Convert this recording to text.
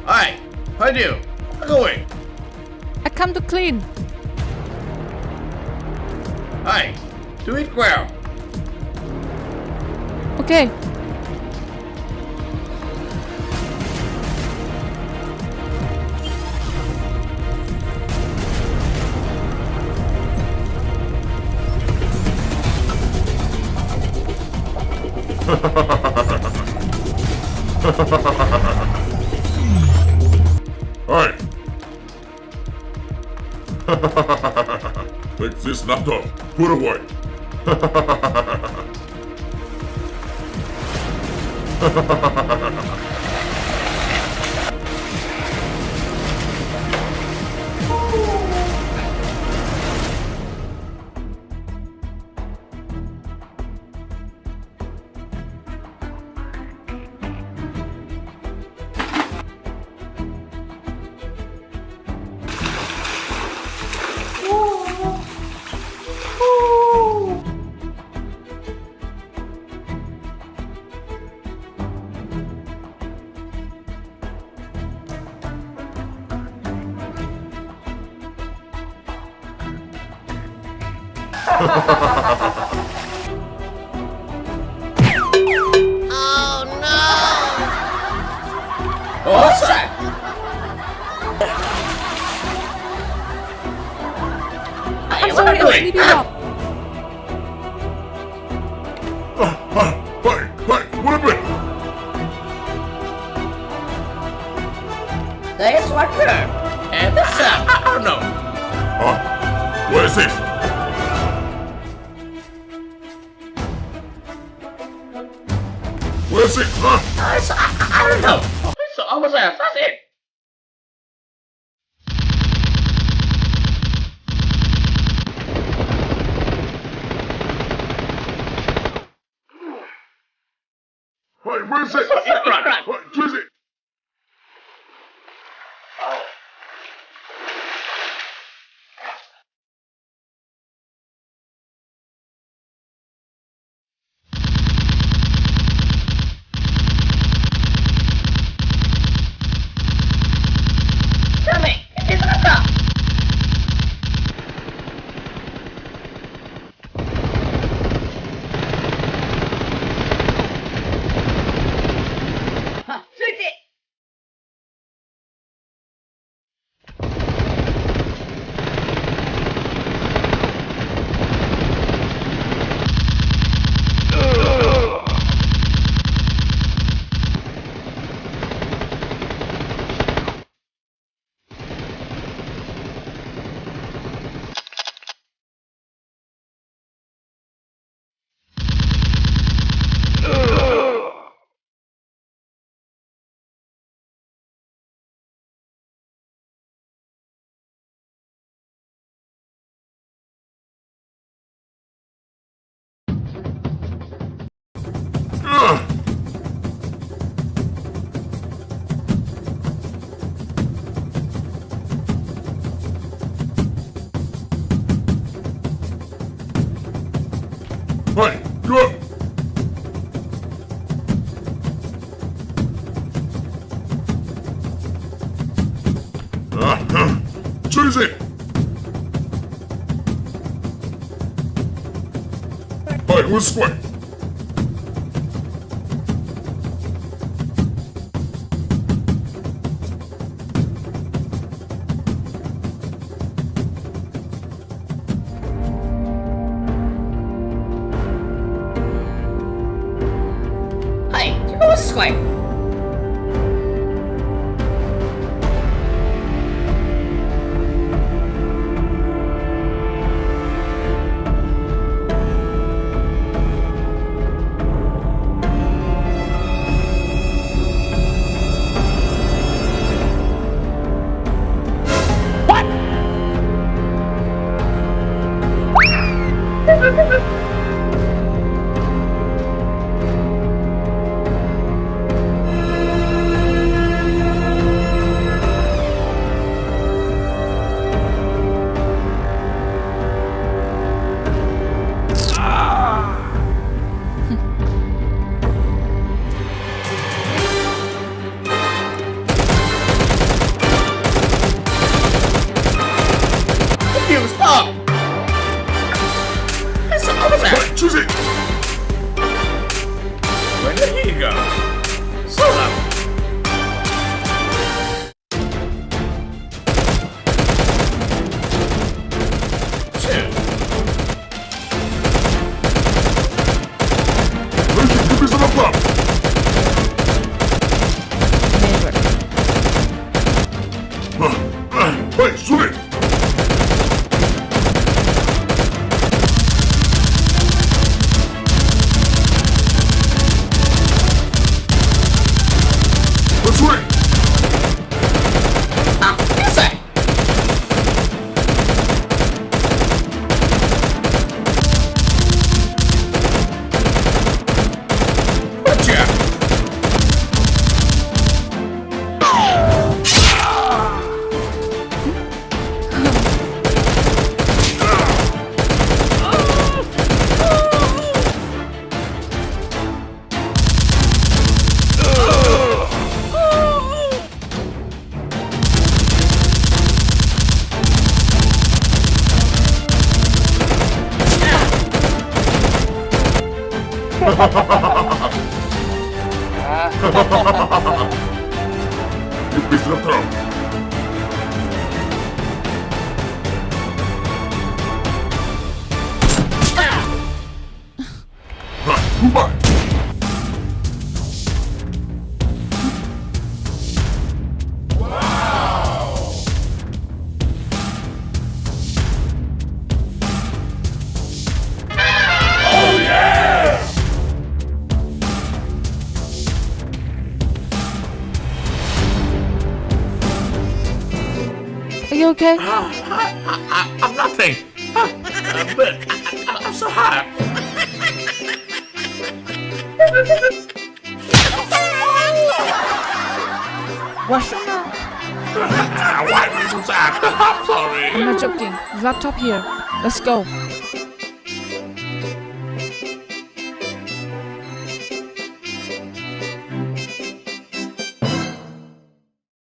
Hi, how do you? Where going? I come to clean. Hi, do it well. Okay. Hey! Take this laptop. Put away. What's that? Hey, I'm what are sorry, you I'm doing? sleeping up. Hey, what a bit! There's one here. And this, I don't know. Huh? What is this? What is it? Huh? I don't know. So I was that's it. Hey, where is it? Run. Hey, where is it? Tell me, it's not stop. Hey, where's Square? Hey, you go this way. You stop! That's over there. Hey, choose it! Where did he go? Solo. Two. Luigi, give me some applause! Never. Hey, shoot it! Let's ring! Yes, sir. Gotcha. You piece of throw. Goodbye. Are you okay? I'm nothing. But I'm so hot. What? Why are you so sad? I'm sorry. I'm not joking. Laptop here. Let's go.